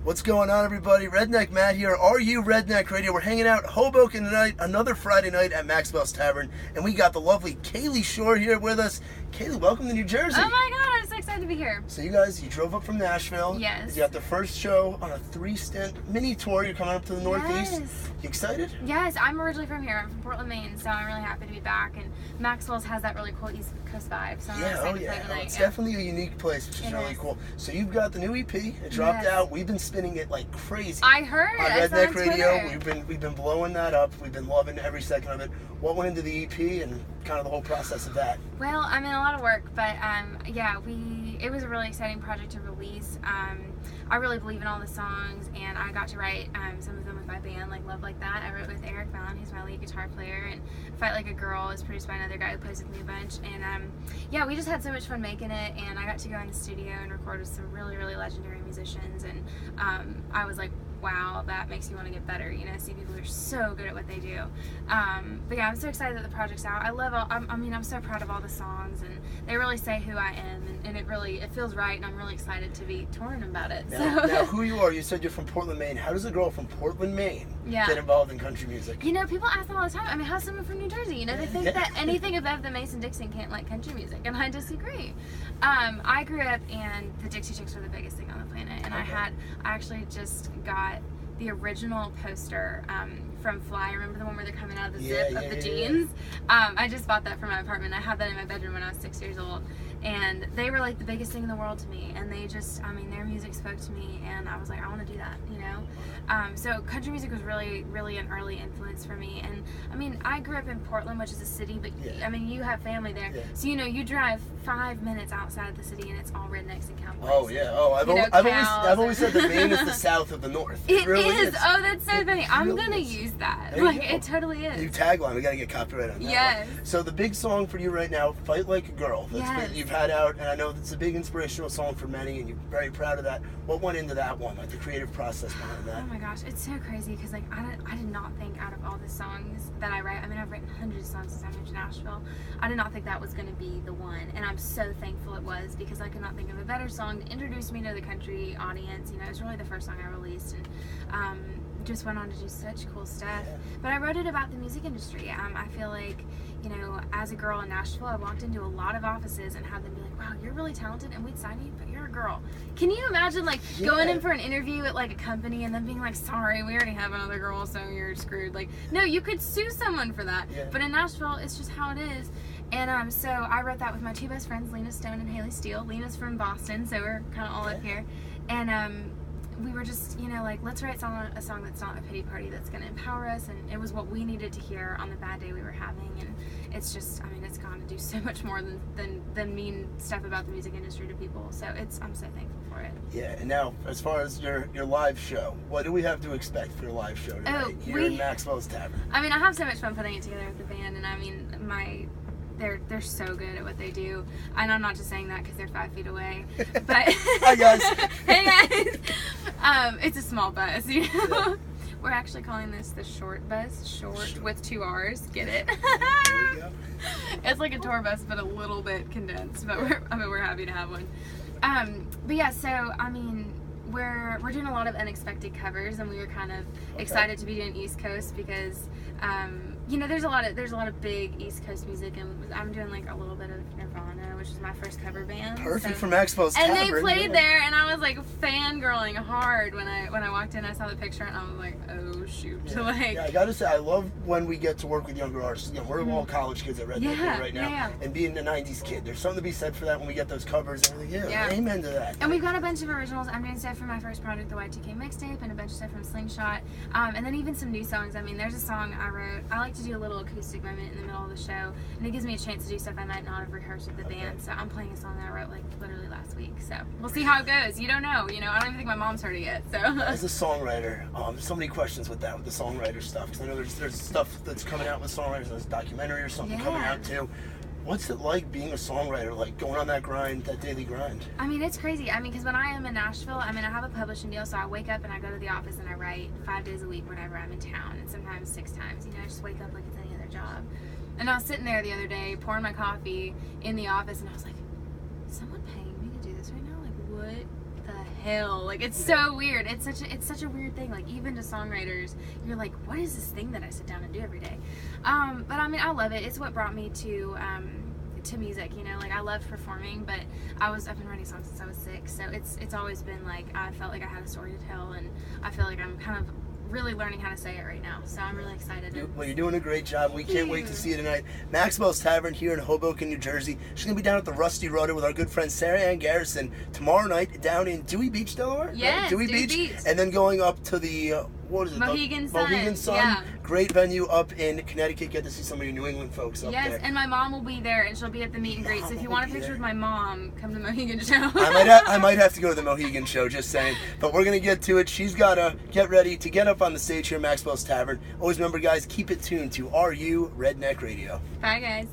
What's going on, everybody? Redneck Matt here. Are you Redneck Radio? We're hanging out Hoboken tonight, another Friday night at Maxwell's Tavern, and we got the lovely Kalie Shorr here with us. Kalie, welcome to New Jersey. Oh my God, I'm so excited to be here. So you guys, you drove up from Nashville. Yes. You got the first show on a 3-stint mini tour. You're coming up to the Northeast. Yes. You excited? Yes, I'm originally from here. I'm from Portland, Maine, so I'm really happy to be back. And Maxwell's has that really cool East Coast vibe, so I'm really excited to play tonight. It's definitely a unique place, which is really cool. So you've got the new EP. It dropped out. We've been spinning it like crazy. I heard on it. Redneck Radio. We've been blowing that up. We've been loving every second of it. What went into the EP and kind of the whole process of that? Well, I mean, a lot of work, but it was a really exciting project to release. I really believe in all the songs, and I got to write some of them with my band, like Love Like That. I wrote with Eric Fallon, who's my lead guitar player, and Fight Like a Girl is produced by another guy who plays with me a bunch. And we just had so much fun making it, and I got to go in the studio and record with some really, really legendary musicians, and I was like, wow, that makes me want to get better, see people who are so good at what they do. But yeah, I'm so excited that the project's out. I'm so proud of all the songs, and they really say who I am, and it feels right, and I'm really excited to be touring about it. Now, who you are, you said you're from Portland, Maine. How does a girl from Portland, Maine get involved in country music? People ask that all the time. I mean, how's someone from New Jersey? They think that anything above the Mason-Dixon can't like country music, and I disagree. I grew up, and the Dixie Chicks were the biggest thing on the planet, and I actually just got the original poster from Fly. Remember the one where they're coming out of the zip of the jeans? I just bought that for my apartment. I had that in my bedroom when I was 6 years old, and they were like the biggest thing in the world to me, and they just, their music spoke to me, and I was like, I want to do that, so country music was really, really an early influence for me. And I grew up in Portland, which is a city, but you have family there, so you drive 5 minutes outside of the city and it's all rednecks and cowboys. Oh yeah. Oh, I've always said that Maine is the south of the north. It really is. Oh, that's so funny. I'm gonna use that. It totally is. New tagline. We gotta get copyright on that. Yes. One. So the big song for you right now, "Fight Like a Girl." You've had out, and I know it's a big inspirational song for many, and you're very proud of that. What went into that one, like the creative process behind that? Oh my gosh, it's so crazy because I did not think out of all the songs that I write. I've written hundreds of songs since I moved to Nashville. I did not think that was gonna be the one, and I'm so thankful it was, because I could not think of a better song to introduce me to the country audience. It was really the first song I released, and just went on to do such cool stuff. But I wrote it about the music industry. I feel like, as a girl in Nashville, I walked into a lot of offices and had them be like, wow, you're really talented and we'd sign you, but you're a girl. Can you imagine going in for an interview at a company and then being like, sorry, we already have another girl, so you're screwed. No, you could sue someone for that. But in Nashville, it's just how it is. And so I wrote that with my two best friends, Lena Stone and Haley Steele. Lena's from Boston, so we're kind of all up here. And we were just, let's write a song that's not a pity party, that's going to empower us. And it was what we needed to hear on the bad day we were having. And it's just, it's gone to do so much more than mean stuff about the music industry to people. So I'm so thankful for it. Yeah, and now, as far as your live show, what do we have to expect for your live show tonight here in Maxwell's Tavern? I have so much fun putting it together with the band, and they're so good at what they do. And I'm not just saying that because they're 5 feet away. But hi guys. Hey guys. It's a small bus, Yeah. We're actually calling this the Short Bus. Short with 2 R's. Get it? There we go. It's like a tour bus, but a little bit condensed. But we're happy to have one. But yeah, so we're doing a lot of unexpected covers, and we were kind of excited to be doing East Coast because there's a lot of big East Coast music, and I'm doing a little bit of Nirvana, which is my first cover band. Perfect for Maxwell's Tavern. And they played there, and I was fangirling hard when I walked in. I saw the picture, and I was like, oh shoot! I gotta say, I love when we get to work with younger artists. We're all college kids at Redneck right now, and being a '90s kid, there's something to be said for that when we get those covers. And amen to that. And we've got a bunch of originals. I'm doing stuff from my first project, the Y2K mixtape, and a bunch of stuff from Slingshot, and then even some new songs. There's a song I wrote. I like to do a little acoustic moment in the middle of the show, and it gives me a chance to do stuff I might not have rehearsed with the band. So I'm playing a song that I wrote literally last week. So we'll see how it goes. You don't know. I don't even think my mom's heard it yet. So as a songwriter, there's so many questions with the songwriter stuff, because I know there's stuff that's coming out with songwriters. There's a documentary or something coming out too. What's it like being a songwriter, going on that grind, that daily grind? It's crazy. Because when I am in Nashville, I have a publishing deal, so I wake up and I go to the office and I write 5 days a week whenever I'm in town, and sometimes 6 times. I just wake up like it's any other job. And I was sitting there the other day pouring my coffee in the office, and I was like, is someone paying me to do this right now? What the tell. Like, it's so weird. It's such a weird thing. Like, even to songwriters, you're like, what is this thing that I sit down and do every day? But I mean, I love it. It's what brought me to music, you know. Like, I love performing, but I've been writing songs since I was 6, so it's always been like, I felt like I had a story to tell, and I feel like I'm kind of really learning how to say it right now, so I'm really excited. Well, you're doing a great job. We can't wait to see you tonight. Maxwell's Tavern here in Hoboken, New Jersey. She's going to be down at the Rusty Rudder with our good friend Sarah Ann Garrison tomorrow night down in Dewey Beach, Delaware? Yes, right? Dewey Beach. And then going up to the, what is it? Mohegan Sun. Mohegan Sun. Yeah. Great venue up in Connecticut. Get to see some of your New England folks up there. Yes, and my mom will be there, and she'll be at the meet and greet. So if you want a picture with my mom, come to the Mohegan show. I might have to go to the Mohegan show, just saying. But we're going to get to it. She's got to get ready to get up on the stage here at Maxwell's Tavern. Always remember, guys, keep it tuned to RU Redneck Radio. Bye, guys.